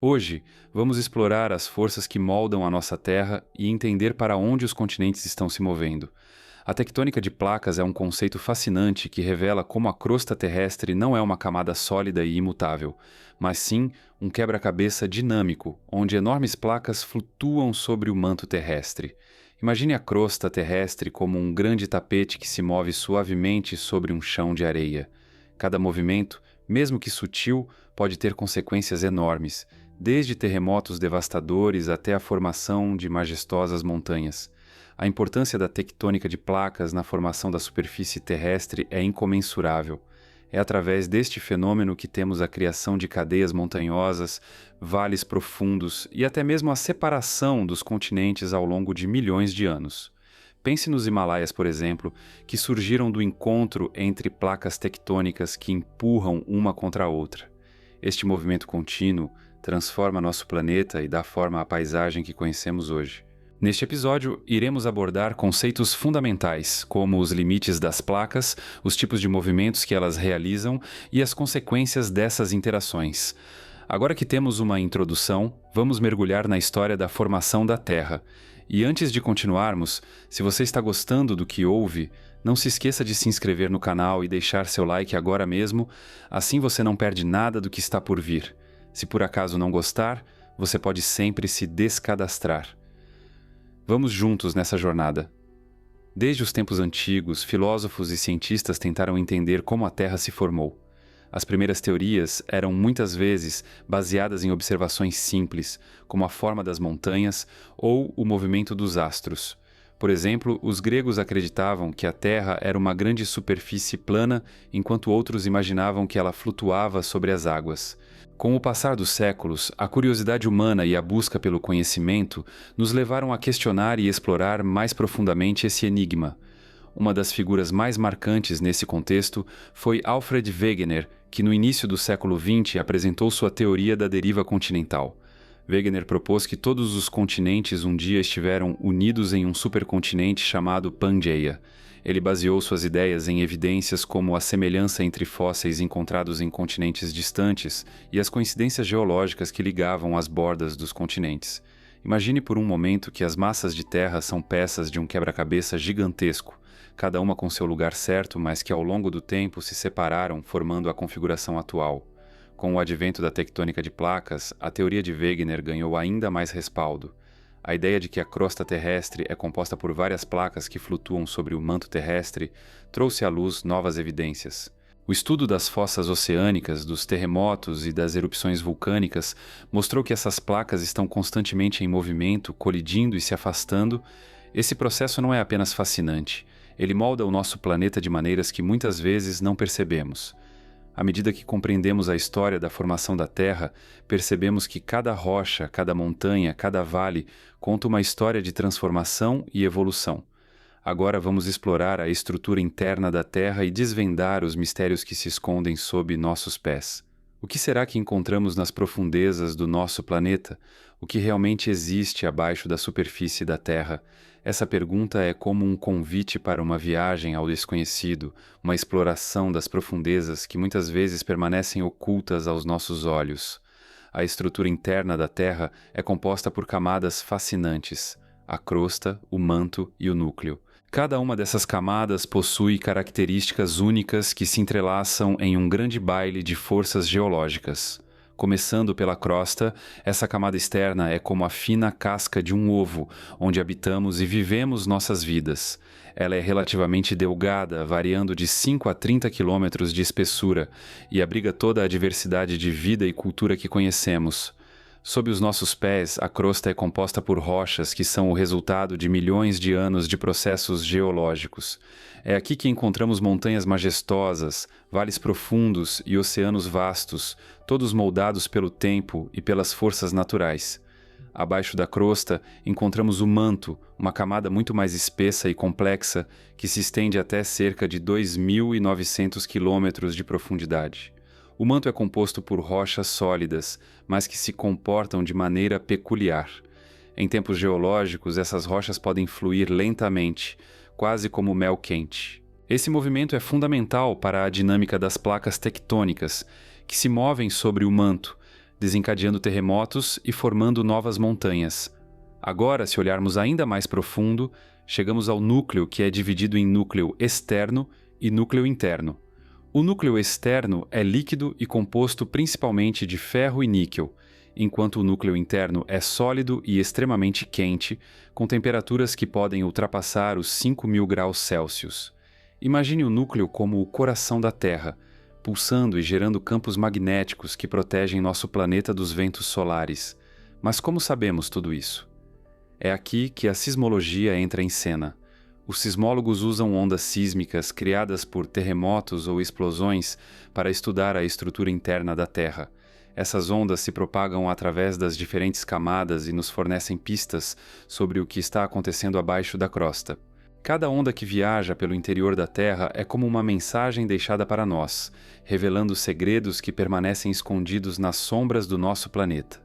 Hoje, vamos explorar as forças que moldam a nossa Terra e entender para onde os continentes estão se movendo. A tectônica de placas é um conceito fascinante que revela como a crosta terrestre não é uma camada sólida e imutável, mas sim um quebra-cabeça dinâmico, onde enormes placas flutuam sobre o manto terrestre. Imagine a crosta terrestre como um grande tapete que se move suavemente sobre um chão de areia. Cada movimento, mesmo que sutil, pode ter consequências enormes, desde terremotos devastadores até a formação de majestosas montanhas. A importância da tectônica de placas na formação da superfície terrestre é incomensurável. É através deste fenômeno que temos a criação de cadeias montanhosas, vales profundos e até mesmo a separação dos continentes ao longo de milhões de anos. Pense nos Himalaias, por exemplo, que surgiram do encontro entre placas tectônicas que empurram uma contra a outra. Este movimento contínuo transforma nosso planeta e dá forma à paisagem que conhecemos hoje. Neste episódio, iremos abordar conceitos fundamentais, como os limites das placas, os tipos de movimentos que elas realizam e as consequências dessas interações. Agora que temos uma introdução, vamos mergulhar na história da formação da Terra. E antes de continuarmos, se você está gostando do que ouve, não se esqueça de se inscrever no canal e deixar seu like agora mesmo, assim você não perde nada do que está por vir. Se por acaso não gostar, você pode sempre se descadastrar. Vamos juntos nessa jornada. Desde os tempos antigos, filósofos e cientistas tentaram entender como a Terra se formou. As primeiras teorias eram muitas vezes baseadas em observações simples, como a forma das montanhas ou o movimento dos astros. Por exemplo, os gregos acreditavam que a Terra era uma grande superfície plana, enquanto outros imaginavam que ela flutuava sobre as águas. Com o passar dos séculos, a curiosidade humana e a busca pelo conhecimento nos levaram a questionar e explorar mais profundamente esse enigma. Uma das figuras mais marcantes nesse contexto foi Alfred Wegener, que no início do século XX apresentou sua teoria da deriva continental. Wegener propôs que todos os continentes um dia estiveram unidos em um supercontinente chamado Pangaea. Ele baseou suas ideias em evidências como a semelhança entre fósseis encontrados em continentes distantes e as coincidências geológicas que ligavam as bordas dos continentes. Imagine por um momento que as massas de terra são peças de um quebra-cabeça gigantesco, cada uma com seu lugar certo, mas que ao longo do tempo se separaram, formando a configuração atual. Com o advento da tectônica de placas, a teoria de Wegener ganhou ainda mais respaldo. A ideia de que a crosta terrestre é composta por várias placas que flutuam sobre o manto terrestre trouxe à luz novas evidências. O estudo das fossas oceânicas, dos terremotos e das erupções vulcânicas mostrou que essas placas estão constantemente em movimento, colidindo e se afastando. Esse processo não é apenas fascinante, ele molda o nosso planeta de maneiras que muitas vezes não percebemos. À medida que compreendemos a história da formação da Terra, percebemos que cada rocha, cada montanha, cada vale conta uma história de transformação e evolução. Agora vamos explorar a estrutura interna da Terra e desvendar os mistérios que se escondem sob nossos pés. O que será que encontramos nas profundezas do nosso planeta? O que realmente existe abaixo da superfície da Terra? Essa pergunta é como um convite para uma viagem ao desconhecido, uma exploração das profundezas que muitas vezes permanecem ocultas aos nossos olhos. A estrutura interna da Terra é composta por camadas fascinantes: a crosta, o manto e o núcleo. Cada uma dessas camadas possui características únicas que se entrelaçam em um grande baile de forças geológicas. Começando pela crosta, essa camada externa é como a fina casca de um ovo, onde habitamos e vivemos nossas vidas. Ela é relativamente delgada, variando de 5 a 30 quilômetros de espessura, e abriga toda a diversidade de vida e cultura que conhecemos. Sob os nossos pés, a crosta é composta por rochas que são o resultado de milhões de anos de processos geológicos. É aqui que encontramos montanhas majestosas, vales profundos e oceanos vastos, todos moldados pelo tempo e pelas forças naturais. Abaixo da crosta, encontramos o manto, uma camada muito mais espessa e complexa que se estende até cerca de 2.900 quilômetros de profundidade. O manto é composto por rochas sólidas, mas que se comportam de maneira peculiar. Em tempos geológicos, essas rochas podem fluir lentamente, quase como mel quente. Esse movimento é fundamental para a dinâmica das placas tectônicas, que se movem sobre o manto, desencadeando terremotos e formando novas montanhas. Agora, se olharmos ainda mais profundo, chegamos ao núcleo, que é dividido em núcleo externo e núcleo interno. O núcleo externo é líquido e composto principalmente de ferro e níquel, enquanto o núcleo interno é sólido e extremamente quente, com temperaturas que podem ultrapassar os 5.000 graus Celsius. Imagine o núcleo como o coração da Terra, pulsando e gerando campos magnéticos que protegem nosso planeta dos ventos solares. Mas como sabemos tudo isso? É aqui que a sismologia entra em cena. Os sismólogos usam ondas sísmicas criadas por terremotos ou explosões para estudar a estrutura interna da Terra. Essas ondas se propagam através das diferentes camadas e nos fornecem pistas sobre o que está acontecendo abaixo da crosta. Cada onda que viaja pelo interior da Terra é como uma mensagem deixada para nós, revelando segredos que permanecem escondidos nas sombras do nosso planeta.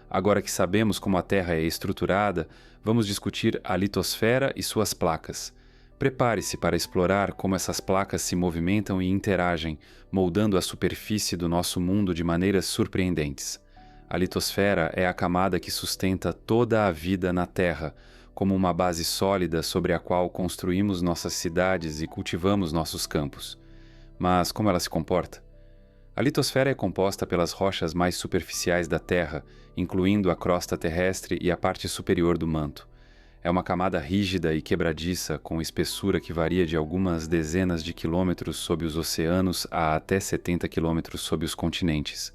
Agora que sabemos como a Terra é estruturada, vamos discutir a litosfera e suas placas. Prepare-se para explorar como essas placas se movimentam e interagem, moldando a superfície do nosso mundo de maneiras surpreendentes. A litosfera é a camada que sustenta toda a vida na Terra, como uma base sólida sobre a qual construímos nossas cidades e cultivamos nossos campos. Mas como ela se comporta? A litosfera é composta pelas rochas mais superficiais da Terra, incluindo a crosta terrestre e a parte superior do manto. É uma camada rígida e quebradiça, com espessura que varia de algumas dezenas de quilômetros sob os oceanos a até 70 quilômetros sob os continentes.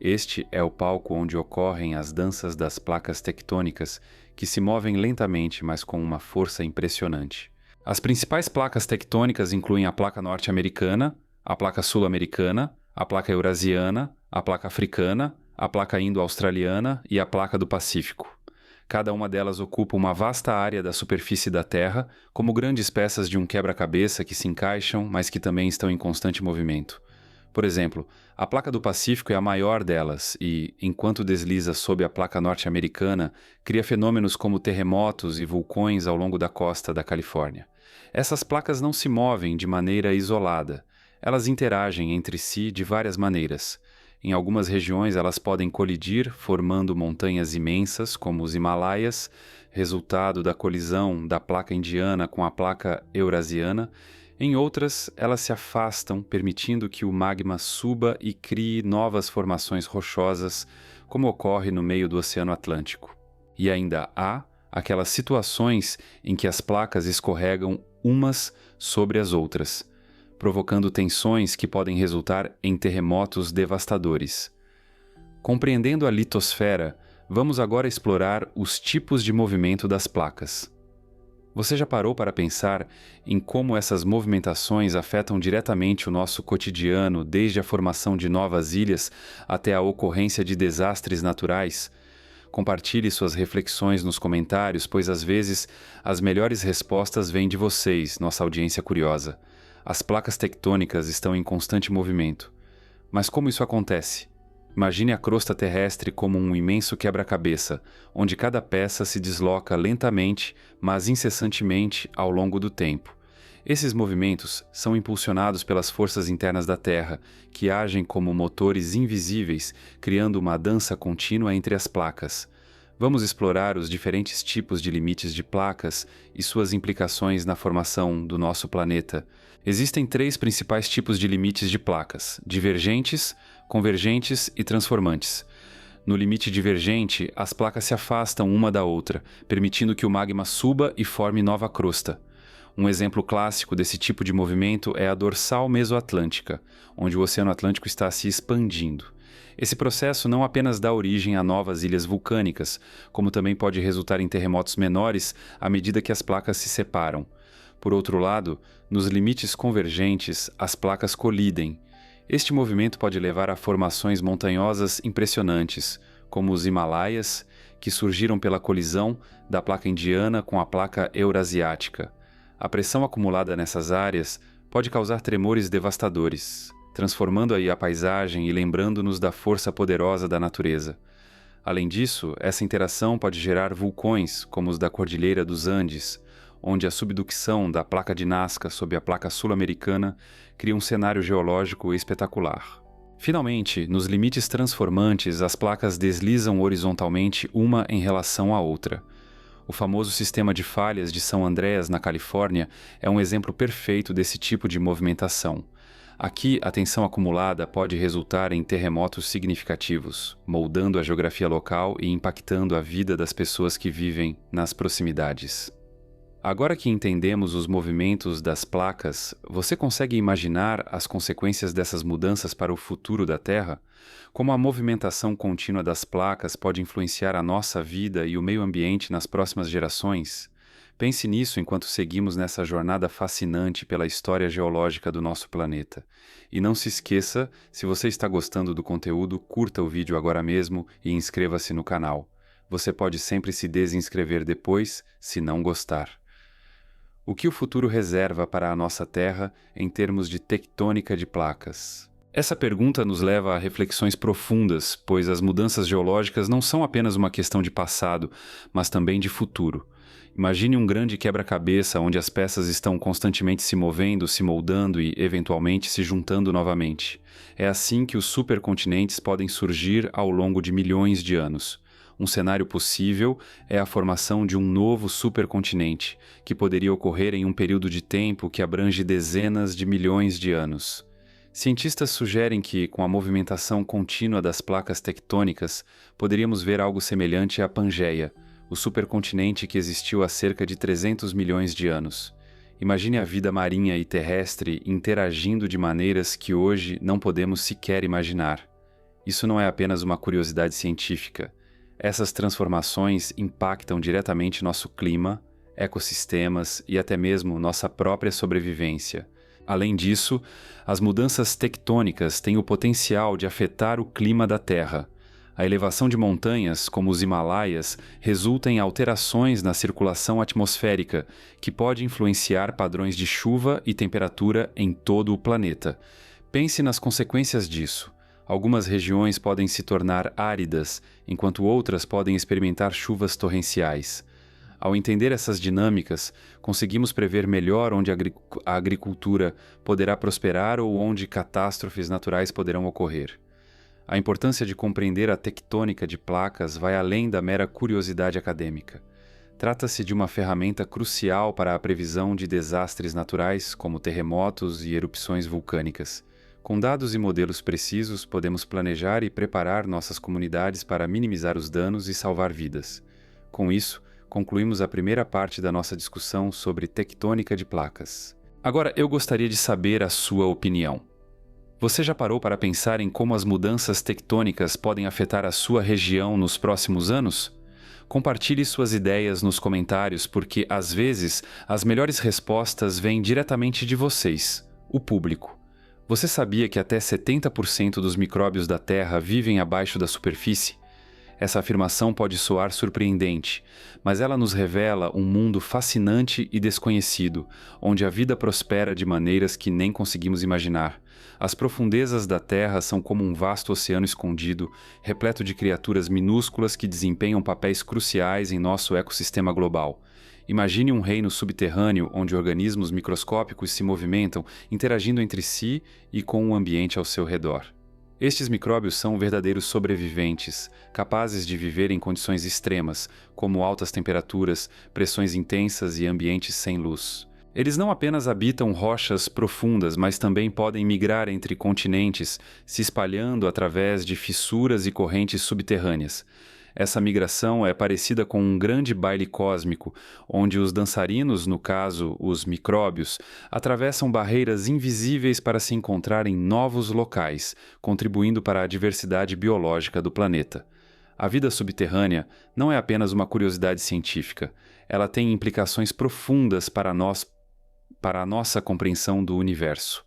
Este é o palco onde ocorrem as danças das placas tectônicas, que se movem lentamente, mas com uma força impressionante. As principais placas tectônicas incluem a placa norte-americana, a placa sul-americana, a placa eurasiana, a placa africana, a placa indo-australiana e a placa do Pacífico. Cada uma delas ocupa uma vasta área da superfície da Terra, como grandes peças de um quebra-cabeça que se encaixam, mas que também estão em constante movimento. Por exemplo, a placa do Pacífico é a maior delas e, enquanto desliza sob a placa norte-americana, cria fenômenos como terremotos e vulcões ao longo da costa da Califórnia. Essas placas não se movem de maneira isolada. Elas interagem entre si de várias maneiras. Em algumas regiões elas podem colidir, formando montanhas imensas, como os Himalaias, resultado da colisão da placa indiana com a placa eurasiana. Em outras, elas se afastam, permitindo que o magma suba e crie novas formações rochosas, como ocorre no meio do Oceano Atlântico. E ainda há aquelas situações em que as placas escorregam umas sobre as outras, provocando tensões que podem resultar em terremotos devastadores. Compreendendo a litosfera, vamos agora explorar os tipos de movimento das placas. Você já parou para pensar em como essas movimentações afetam diretamente o nosso cotidiano, desde a formação de novas ilhas até a ocorrência de desastres naturais? Compartilhe suas reflexões nos comentários, pois às vezes as melhores respostas vêm de vocês, nossa audiência curiosa. As placas tectônicas estão em constante movimento. Mas como isso acontece? Imagine a crosta terrestre como um imenso quebra-cabeça, onde cada peça se desloca lentamente, mas incessantemente ao longo do tempo. Esses movimentos são impulsionados pelas forças internas da Terra, que agem como motores invisíveis, criando uma dança contínua entre as placas. Vamos explorar os diferentes tipos de limites de placas e suas implicações na formação do nosso planeta. Existem 3 principais tipos de limites de placas: divergentes, convergentes e transformantes. No limite divergente, as placas se afastam uma da outra, permitindo que o magma suba e forme nova crosta. Um exemplo clássico desse tipo de movimento é a dorsal mesoatlântica, onde o Oceano Atlântico está se expandindo. Esse processo não apenas dá origem a novas ilhas vulcânicas, como também pode resultar em terremotos menores à medida que as placas se separam. Por outro lado, nos limites convergentes, as placas colidem. Este movimento pode levar a formações montanhosas impressionantes, como os Himalaias, que surgiram pela colisão da placa indiana com a placa eurasiática. A pressão acumulada nessas áreas pode causar tremores devastadores, transformando aí a paisagem e lembrando-nos da força poderosa da natureza. Além disso, essa interação pode gerar vulcões, como os da Cordilheira dos Andes, onde a subducção da placa de Nazca sob a placa sul-americana cria um cenário geológico espetacular. Finalmente, nos limites transformantes, as placas deslizam horizontalmente uma em relação à outra. O famoso sistema de falhas de São Andreas, na Califórnia, é um exemplo perfeito desse tipo de movimentação. Aqui, a tensão acumulada pode resultar em terremotos significativos, moldando a geografia local e impactando a vida das pessoas que vivem nas proximidades. Agora que entendemos os movimentos das placas, você consegue imaginar as consequências dessas mudanças para o futuro da Terra? Como a movimentação contínua das placas pode influenciar a nossa vida e o meio ambiente nas próximas gerações? Pense nisso enquanto seguimos nessa jornada fascinante pela história geológica do nosso planeta. E não se esqueça, se você está gostando do conteúdo, curta o vídeo agora mesmo e inscreva-se no canal. Você pode sempre se desinscrever depois, se não gostar. O que o futuro reserva para a nossa Terra em termos de tectônica de placas? Essa pergunta nos leva a reflexões profundas, pois as mudanças geológicas não são apenas uma questão de passado, mas também de futuro. Imagine um grande quebra-cabeça onde as peças estão constantemente se movendo, se moldando e, eventualmente, se juntando novamente. É assim que os supercontinentes podem surgir ao longo de milhões de anos. Um cenário possível é a formação de um novo supercontinente, que poderia ocorrer em um período de tempo que abrange dezenas de milhões de anos. Cientistas sugerem que, com a movimentação contínua das placas tectônicas, poderíamos ver algo semelhante à Pangeia, o supercontinente que existiu há cerca de 300 milhões de anos. Imagine a vida marinha e terrestre interagindo de maneiras que hoje não podemos sequer imaginar. Isso não é apenas uma curiosidade científica. Essas transformações impactam diretamente nosso clima, ecossistemas e até mesmo nossa própria sobrevivência. Além disso, as mudanças tectônicas têm o potencial de afetar o clima da Terra. A elevação de montanhas, como os Himalaias, resulta em alterações na circulação atmosférica, que pode influenciar padrões de chuva e temperatura em todo o planeta. Pense nas consequências disso. Algumas regiões podem se tornar áridas, enquanto outras podem experimentar chuvas torrenciais. Ao entender essas dinâmicas, conseguimos prever melhor onde a agricultura poderá prosperar ou onde catástrofes naturais poderão ocorrer. A importância de compreender a tectônica de placas vai além da mera curiosidade acadêmica. Trata-se de uma ferramenta crucial para a previsão de desastres naturais, como terremotos e erupções vulcânicas. Com dados e modelos precisos, podemos planejar e preparar nossas comunidades para minimizar os danos e salvar vidas. Com isso, concluímos a primeira parte da nossa discussão sobre tectônica de placas. Agora, eu gostaria de saber a sua opinião. Você já parou para pensar em como as mudanças tectônicas podem afetar a sua região nos próximos anos? Compartilhe suas ideias nos comentários, porque, às vezes, as melhores respostas vêm diretamente de vocês, o público. Você sabia que até 70% dos micróbios da Terra vivem abaixo da superfície? Essa afirmação pode soar surpreendente, mas ela nos revela um mundo fascinante e desconhecido, onde a vida prospera de maneiras que nem conseguimos imaginar. As profundezas da Terra são como um vasto oceano escondido, repleto de criaturas minúsculas que desempenham papéis cruciais em nosso ecossistema global. Imagine um reino subterrâneo onde organismos microscópicos se movimentam, interagindo entre si e com o ambiente ao seu redor. Estes micróbios são verdadeiros sobreviventes, capazes de viver em condições extremas, como altas temperaturas, pressões intensas e ambientes sem luz. Eles não apenas habitam rochas profundas, mas também podem migrar entre continentes, se espalhando através de fissuras e correntes subterrâneas. Essa migração é parecida com um grande baile cósmico, onde os dançarinos, no caso, os micróbios, atravessam barreiras invisíveis para se encontrar em novos locais, contribuindo para a diversidade biológica do planeta. A vida subterrânea não é apenas uma curiosidade científica, ela tem implicações profundas para a nossa compreensão do universo.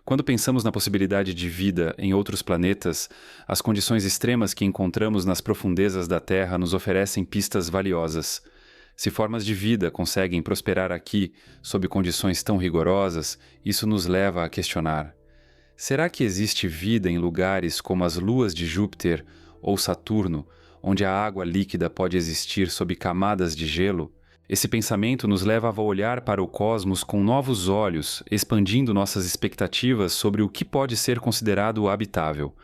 Quando pensamos na possibilidade de vida em outros planetas, as condições extremas que encontramos nas profundezas da Terra nos oferecem pistas valiosas. Se formas de vida conseguem prosperar aqui, sob condições tão rigorosas, isso nos leva a questionar: será que existe vida em lugares como as luas de Júpiter ou Saturno, onde a água líquida pode existir sob camadas de gelo? Esse pensamento nos leva a olhar para o cosmos com novos olhos, expandindo nossas expectativas sobre o que pode ser considerado habitável.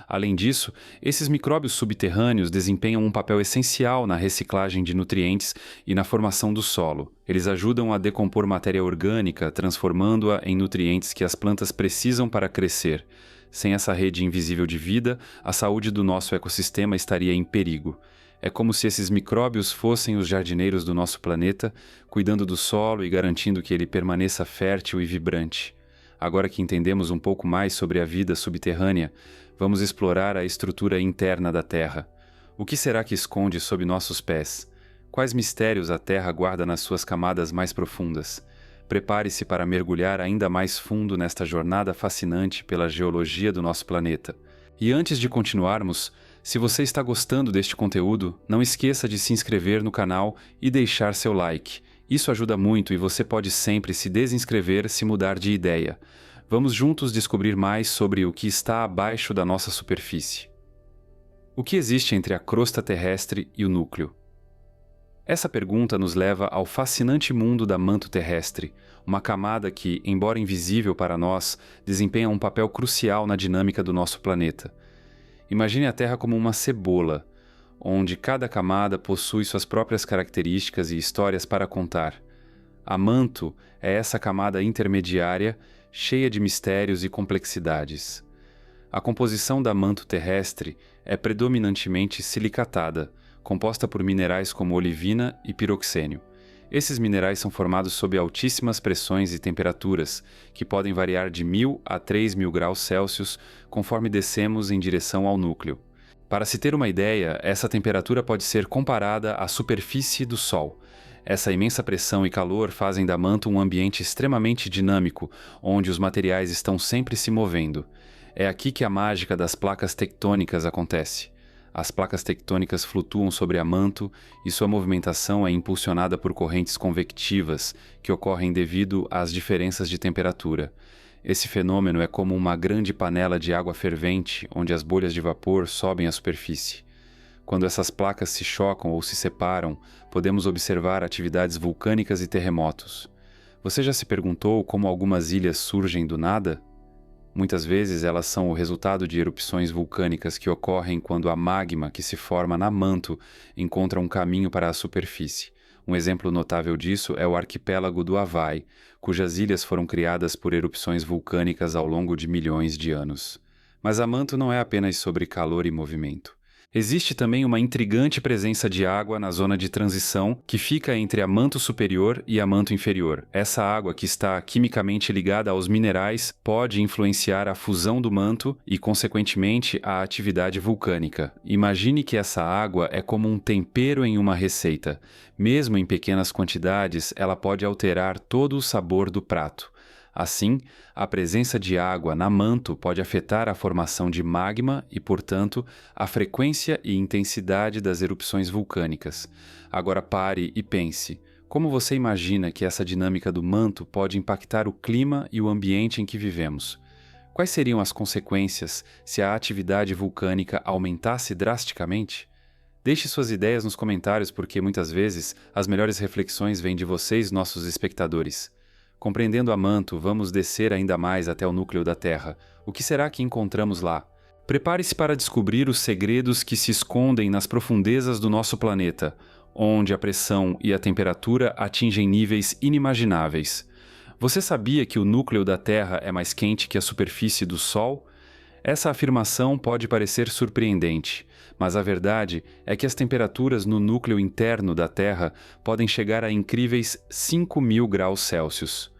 Além disso, esses micróbios subterrâneos desempenham um papel essencial na reciclagem de nutrientes e na formação do solo. Eles ajudam a decompor matéria orgânica, transformando-a em nutrientes que as plantas precisam para crescer. Sem essa rede invisível de vida, a saúde do nosso ecossistema estaria em perigo. É como se esses micróbios fossem os jardineiros do nosso planeta, cuidando do solo e garantindo que ele permaneça fértil e vibrante. Agora que entendemos um pouco mais sobre a vida subterrânea, vamos explorar a estrutura interna da Terra. O que será que esconde sob nossos pés? Quais mistérios a Terra guarda nas suas camadas mais profundas? Prepare-se para mergulhar ainda mais fundo nesta jornada fascinante pela geologia do nosso planeta. E antes de continuarmos, se você está gostando deste conteúdo, não esqueça de se inscrever no canal e deixar seu like. Isso ajuda muito e você pode sempre se desinscrever se mudar de ideia. Vamos juntos descobrir mais sobre o que está abaixo da nossa superfície. O que existe entre a crosta terrestre e o núcleo? Essa pergunta nos leva ao fascinante mundo da manto terrestre, uma camada que, embora invisível para nós, desempenha um papel crucial na dinâmica do nosso planeta. Imagine a Terra como uma cebola, onde cada camada possui suas próprias características e histórias para contar. A manto é essa camada intermediária, cheia de mistérios e complexidades. A composição da manto terrestre é predominantemente silicatada, composta por minerais como olivina e piroxênio. Esses minerais são formados sob altíssimas pressões e temperaturas, que podem variar de 1000 a 3000 graus Celsius conforme descemos em direção ao núcleo. Para se ter uma ideia, essa temperatura pode ser comparada à superfície do Sol. Essa imensa pressão e calor fazem da manto um ambiente extremamente dinâmico, onde os materiais estão sempre se movendo. É aqui que a mágica das placas tectônicas acontece. As placas tectônicas flutuam sobre a manto e sua movimentação é impulsionada por correntes convectivas que ocorrem devido às diferenças de temperatura. Esse fenômeno é como uma grande panela de água fervente onde as bolhas de vapor sobem à superfície. Quando essas placas se chocam ou se separam, podemos observar atividades vulcânicas e terremotos. Você já se perguntou como algumas ilhas surgem do nada? Muitas vezes elas são o resultado de erupções vulcânicas que ocorrem quando a magma que se forma na manto encontra um caminho para a superfície. Um exemplo notável disso é o arquipélago do Havaí, cujas ilhas foram criadas por erupções vulcânicas ao longo de milhões de anos. Mas a manto não é apenas sobre calor e movimento. Existe também uma intrigante presença de água na zona de transição que fica entre a manto superior e a manto inferior. Essa água, que está quimicamente ligada aos minerais, pode influenciar a fusão do manto e, consequentemente, a atividade vulcânica. Imagine que essa água é como um tempero em uma receita. Mesmo em pequenas quantidades, ela pode alterar todo o sabor do prato. Assim, a presença de água na manto pode afetar a formação de magma e, portanto, a frequência e intensidade das erupções vulcânicas. Agora pare e pense: como você imagina que essa dinâmica do manto pode impactar o clima e o ambiente em que vivemos? Quais seriam as consequências se a atividade vulcânica aumentasse drasticamente? Deixe suas ideias nos comentários, porque muitas vezes as melhores reflexões vêm de vocês, nossos espectadores. Compreendendo a manto, vamos descer ainda mais até o núcleo da Terra. O que será que encontramos lá? Prepare-se para descobrir os segredos que se escondem nas profundezas do nosso planeta, onde a pressão e a temperatura atingem níveis inimagináveis. Você sabia que o núcleo da Terra é mais quente que a superfície do Sol? Essa afirmação pode parecer surpreendente, mas a verdade é que as temperaturas no núcleo interno da Terra podem chegar a incríveis 5.000 graus Celsius.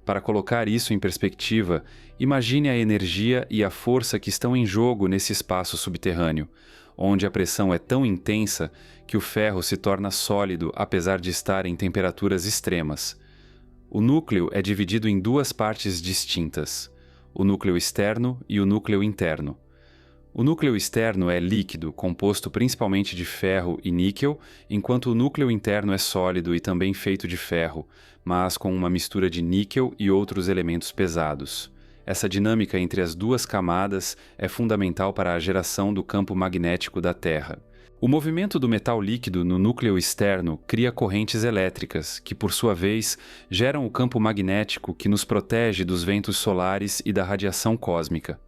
Para colocar isso em perspectiva, imagine a energia e a força que estão em jogo nesse espaço subterrâneo, onde a pressão é tão intensa que o ferro se torna sólido apesar de estar em temperaturas extremas. O núcleo é dividido em duas partes distintas: o núcleo externo e o núcleo interno. O núcleo externo é líquido, composto principalmente de ferro e níquel, enquanto o núcleo interno é sólido e também feito de ferro, mas com uma mistura de níquel e outros elementos pesados. Essa dinâmica entre as duas camadas é fundamental para a geração do campo magnético da Terra. O movimento do metal líquido no núcleo externo cria correntes elétricas, que por sua vez geram o campo magnético que nos protege dos ventos solares e da radiação cósmica.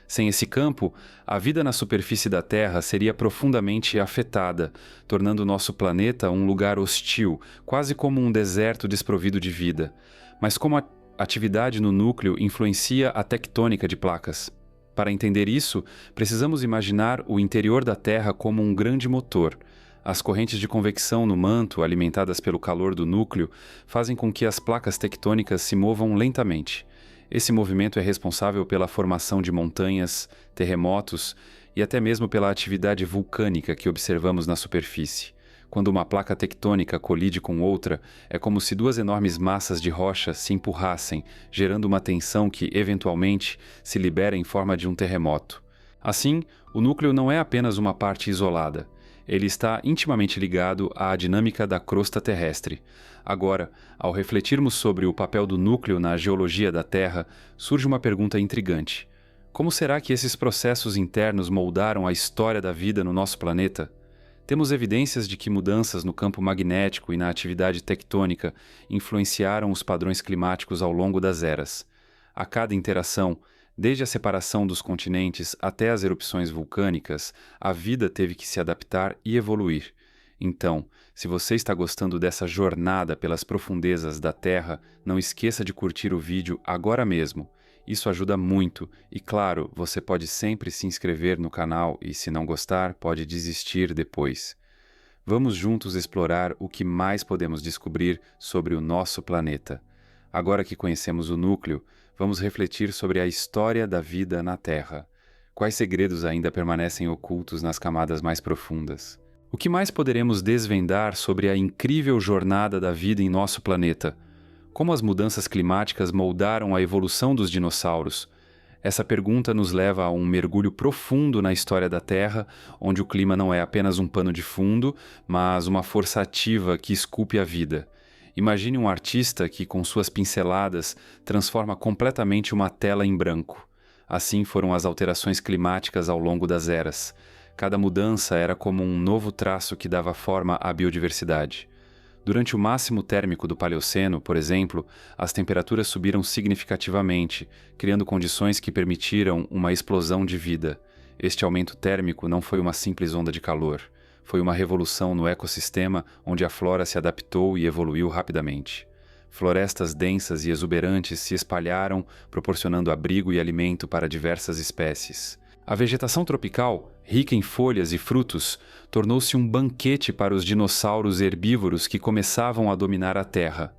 Sem esse campo, a vida na superfície da Terra seria profundamente afetada, tornando nosso planeta um lugar hostil, quase como um deserto desprovido de vida. Mas como a atividade no núcleo influencia a tectônica de placas. Para entender isso, precisamos imaginar o interior da Terra como um grande motor. As correntes de convecção no manto, alimentadas pelo calor do núcleo, fazem com que as placas tectônicas se movam lentamente. Esse movimento é responsável pela formação de montanhas, terremotos e até mesmo pela atividade vulcânica que observamos na superfície. Quando uma placa tectônica colide com outra, é como se duas enormes massas de rocha se empurrassem, gerando uma tensão que, eventualmente, se libera em forma de um terremoto. Assim, o núcleo não é apenas uma parte isolada. Ele está intimamente ligado à dinâmica da crosta terrestre. Agora, ao refletirmos sobre o papel do núcleo na geologia da Terra, surge uma pergunta intrigante. Como será que esses processos internos moldaram a história da vida no nosso planeta? Temos evidências de que mudanças no campo magnético e na atividade tectônica influenciaram os padrões climáticos ao longo das eras. A cada interação, desde a separação dos continentes até as erupções vulcânicas, a vida teve que se adaptar e evoluir. Então, se você está gostando dessa jornada pelas profundezas da Terra, não esqueça de curtir o vídeo agora mesmo. Isso ajuda muito e, claro, você pode sempre se inscrever no canal e, se não gostar, pode desistir depois. Vamos juntos explorar o que mais podemos descobrir sobre o nosso planeta. Agora que conhecemos o núcleo, vamos refletir sobre a história da vida na Terra. Quais segredos ainda permanecem ocultos nas camadas mais profundas? O que mais poderemos desvendar sobre a incrível jornada da vida em nosso planeta? Como as mudanças climáticas moldaram a evolução dos dinossauros? Essa pergunta nos leva a um mergulho profundo na história da Terra, onde o clima não é apenas um pano de fundo, mas uma força ativa que esculpe a vida. Imagine um artista que, com suas pinceladas, transforma completamente uma tela em branco. Assim foram as alterações climáticas ao longo das eras. Cada mudança era como um novo traço que dava forma à biodiversidade. Durante o máximo térmico do Paleoceno, por exemplo, as temperaturas subiram significativamente, criando condições que permitiram uma explosão de vida. Este aumento térmico não foi uma simples onda de calor. Foi uma revolução no ecossistema onde a flora se adaptou e evoluiu rapidamente. Florestas densas e exuberantes se espalharam, proporcionando abrigo e alimento para diversas espécies. A vegetação tropical, rica em folhas e frutos, tornou-se um banquete para os dinossauros herbívoros que começavam a dominar a Terra.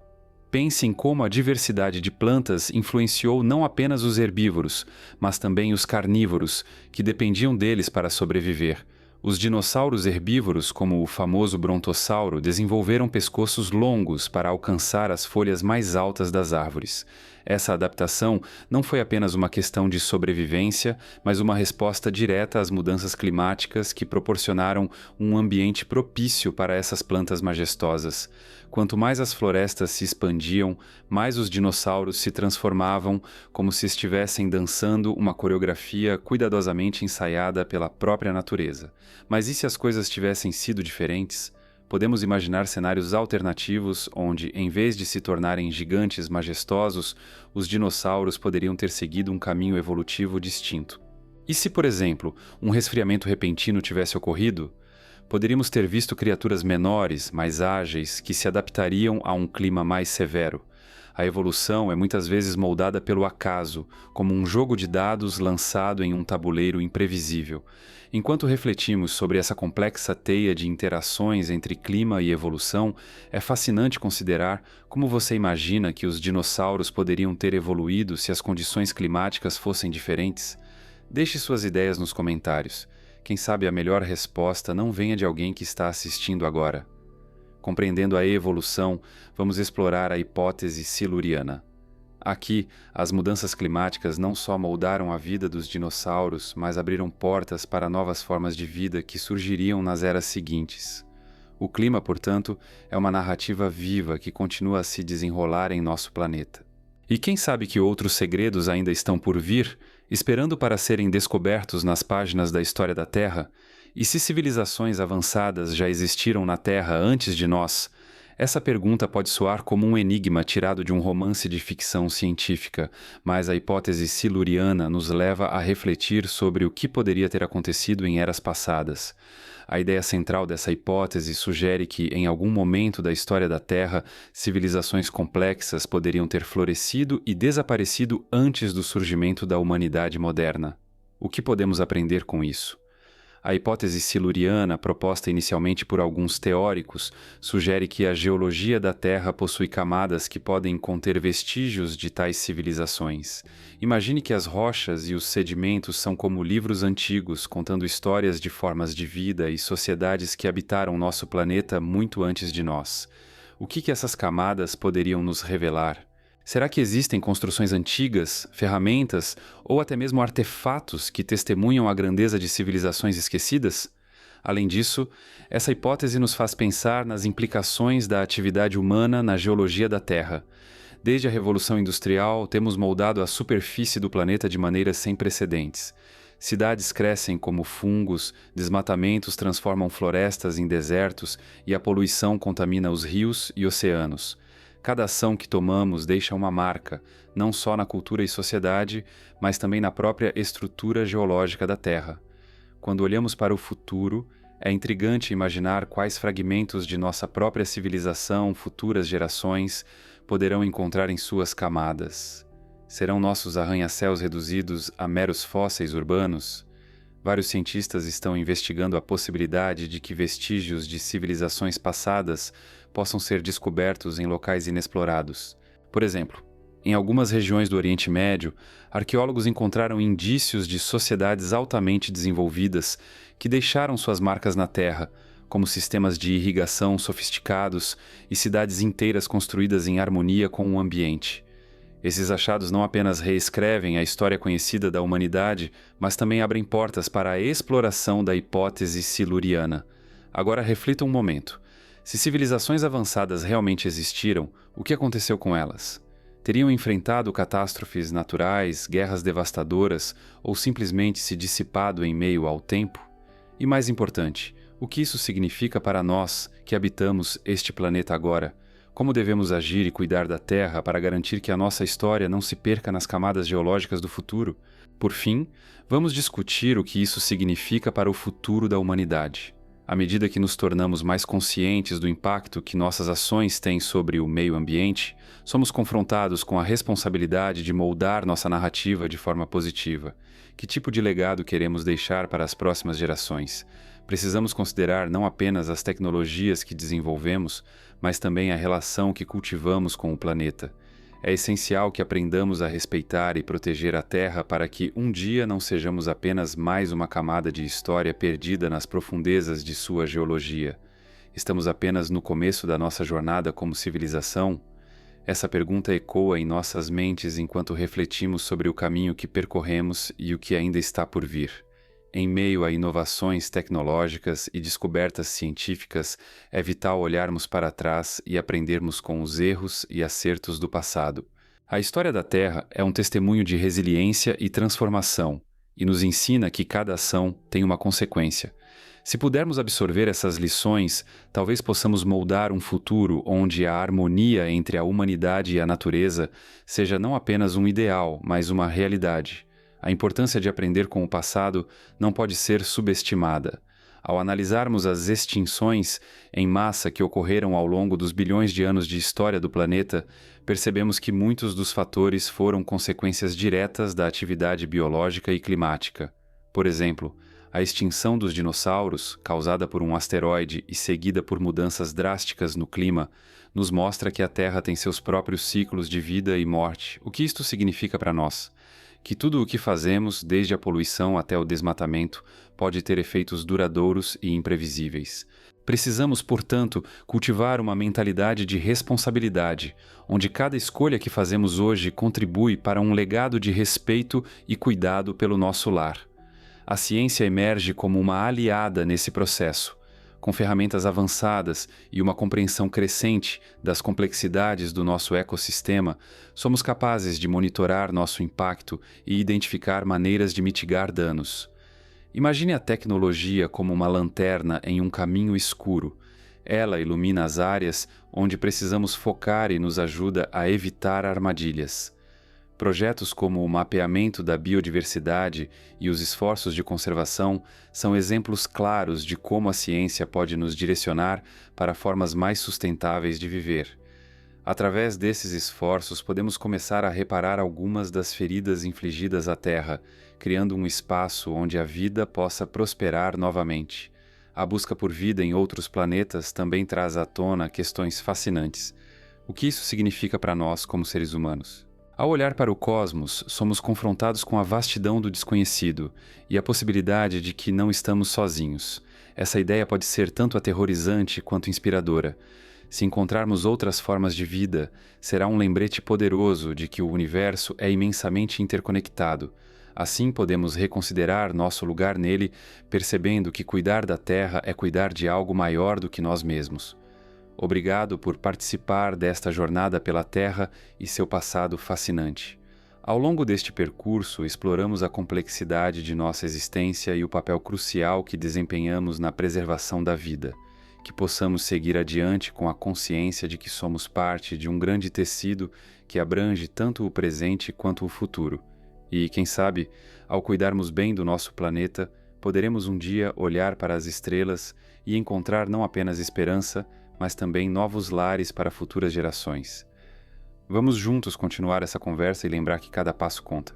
Pense em como a diversidade de plantas influenciou não apenas os herbívoros, mas também os carnívoros, que dependiam deles para sobreviver. Os dinossauros herbívoros, como o famoso brontossauro, desenvolveram pescoços longos para alcançar as folhas mais altas das árvores. Essa adaptação não foi apenas uma questão de sobrevivência, mas uma resposta direta às mudanças climáticas que proporcionaram um ambiente propício para essas plantas majestosas. Quanto mais as florestas se expandiam, mais os dinossauros se transformavam, como se estivessem dançando uma coreografia cuidadosamente ensaiada pela própria natureza. Mas e se as coisas tivessem sido diferentes? Podemos imaginar cenários alternativos onde, em vez de se tornarem gigantes majestosos, os dinossauros poderiam ter seguido um caminho evolutivo distinto. E se, por exemplo, um resfriamento repentino tivesse ocorrido? Poderíamos ter visto criaturas menores, mais ágeis, que se adaptariam a um clima mais severo. A evolução é muitas vezes moldada pelo acaso, como um jogo de dados lançado em um tabuleiro imprevisível. Enquanto refletimos sobre essa complexa teia de interações entre clima e evolução, é fascinante considerar como você imagina que os dinossauros poderiam ter evoluído se as condições climáticas fossem diferentes. Deixe suas ideias nos comentários. Quem sabe a melhor resposta não venha de alguém que está assistindo agora. Compreendendo a evolução, vamos explorar a hipótese siluriana. Aqui, as mudanças climáticas não só moldaram a vida dos dinossauros, mas abriram portas para novas formas de vida que surgiriam nas eras seguintes. O clima, portanto, é uma narrativa viva que continua a se desenrolar em nosso planeta. E quem sabe que outros segredos ainda estão por vir, esperando para serem descobertos nas páginas da história da Terra? E se civilizações avançadas já existiram na Terra antes de nós? Essa pergunta pode soar como um enigma tirado de um romance de ficção científica, mas a hipótese siluriana nos leva a refletir sobre o que poderia ter acontecido em eras passadas. A ideia central dessa hipótese sugere que, em algum momento da história da Terra, civilizações complexas poderiam ter florescido e desaparecido antes do surgimento da humanidade moderna. O que podemos aprender com isso? A hipótese siluriana, proposta inicialmente por alguns teóricos, sugere que a geologia da Terra possui camadas que podem conter vestígios de tais civilizações. Imagine que as rochas e os sedimentos são como livros antigos, contando histórias de formas de vida e sociedades que habitaram nosso planeta muito antes de nós. O que essas camadas poderiam nos revelar? Será que existem construções antigas, ferramentas ou até mesmo artefatos que testemunham a grandeza de civilizações esquecidas? Além disso, essa hipótese nos faz pensar nas implicações da atividade humana na geologia da Terra. Desde a Revolução Industrial, temos moldado a superfície do planeta de maneiras sem precedentes. Cidades crescem como fungos, desmatamentos transformam florestas em desertos e a poluição contamina os rios e oceanos. Cada ação que tomamos deixa uma marca, não só na cultura e sociedade, mas também na própria estrutura geológica da Terra. Quando olhamos para o futuro, é intrigante imaginar quais fragmentos de nossa própria civilização futuras gerações poderão encontrar em suas camadas. Serão nossos arranha-céus reduzidos a meros fósseis urbanos? Vários cientistas estão investigando a possibilidade de que vestígios de civilizações passadas possam ser descobertos em locais inexplorados. Por exemplo, em algumas regiões do Oriente Médio, arqueólogos encontraram indícios de sociedades altamente desenvolvidas que deixaram suas marcas na Terra, como sistemas de irrigação sofisticados e cidades inteiras construídas em harmonia com o ambiente. Esses achados não apenas reescrevem a história conhecida da humanidade, mas também abrem portas para a exploração da hipótese siluriana. Agora reflita um momento. Se civilizações avançadas realmente existiram, o que aconteceu com elas? Teriam enfrentado catástrofes naturais, guerras devastadoras ou simplesmente se dissipado em meio ao tempo? E mais importante, o que isso significa para nós que habitamos este planeta agora? Como devemos agir e cuidar da Terra para garantir que a nossa história não se perca nas camadas geológicas do futuro? Por fim, vamos discutir o que isso significa para o futuro da humanidade. À medida que nos tornamos mais conscientes do impacto que nossas ações têm sobre o meio ambiente, somos confrontados com a responsabilidade de moldar nossa narrativa de forma positiva. Que tipo de legado queremos deixar para as próximas gerações? Precisamos considerar não apenas as tecnologias que desenvolvemos, mas também a relação que cultivamos com o planeta. É essencial que aprendamos a respeitar e proteger a Terra para que um dia não sejamos apenas mais uma camada de história perdida nas profundezas de sua geologia. Estamos apenas no começo da nossa jornada como civilização? Essa pergunta ecoa em nossas mentes enquanto refletimos sobre o caminho que percorremos e o que ainda está por vir. Em meio a inovações tecnológicas e descobertas científicas, é vital olharmos para trás e aprendermos com os erros e acertos do passado. A história da Terra é um testemunho de resiliência e transformação, e nos ensina que cada ação tem uma consequência. Se pudermos absorver essas lições, talvez possamos moldar um futuro onde a harmonia entre a humanidade e a natureza seja não apenas um ideal, mas uma realidade. A importância de aprender com o passado não pode ser subestimada. Ao analisarmos as extinções em massa que ocorreram ao longo dos bilhões de anos de história do planeta, percebemos que muitos dos fatores foram consequências diretas da atividade biológica e climática. Por exemplo, a extinção dos dinossauros, causada por um asteroide e seguida por mudanças drásticas no clima, nos mostra que a Terra tem seus próprios ciclos de vida e morte. O que isto significa para nós? Que tudo o que fazemos, desde a poluição até o desmatamento, pode ter efeitos duradouros e imprevisíveis. Precisamos, portanto, cultivar uma mentalidade de responsabilidade, onde cada escolha que fazemos hoje contribui para um legado de respeito e cuidado pelo nosso lar. A ciência emerge como uma aliada nesse processo. Com ferramentas avançadas e uma compreensão crescente das complexidades do nosso ecossistema, somos capazes de monitorar nosso impacto e identificar maneiras de mitigar danos. Imagine a tecnologia como uma lanterna em um caminho escuro. Ela ilumina as áreas onde precisamos focar e nos ajuda a evitar armadilhas. Projetos como o mapeamento da biodiversidade e os esforços de conservação são exemplos claros de como a ciência pode nos direcionar para formas mais sustentáveis de viver. Através desses esforços, podemos começar a reparar algumas das feridas infligidas à Terra, criando um espaço onde a vida possa prosperar novamente. A busca por vida em outros planetas também traz à tona questões fascinantes. O que isso significa para nós como seres humanos? Ao olhar para o cosmos, somos confrontados com a vastidão do desconhecido e a possibilidade de que não estamos sozinhos. Essa ideia pode ser tanto aterrorizante quanto inspiradora. Se encontrarmos outras formas de vida, será um lembrete poderoso de que o universo é imensamente interconectado. Assim podemos reconsiderar nosso lugar nele, percebendo que cuidar da Terra é cuidar de algo maior do que nós mesmos. Obrigado por participar desta jornada pela Terra e seu passado fascinante. Ao longo deste percurso, exploramos a complexidade de nossa existência e o papel crucial que desempenhamos na preservação da vida. Que possamos seguir adiante com a consciência de que somos parte de um grande tecido que abrange tanto o presente quanto o futuro. E, quem sabe, ao cuidarmos bem do nosso planeta, poderemos um dia olhar para as estrelas e encontrar não apenas esperança, mas também novos lares para futuras gerações. Vamos juntos continuar essa conversa e lembrar que cada passo conta.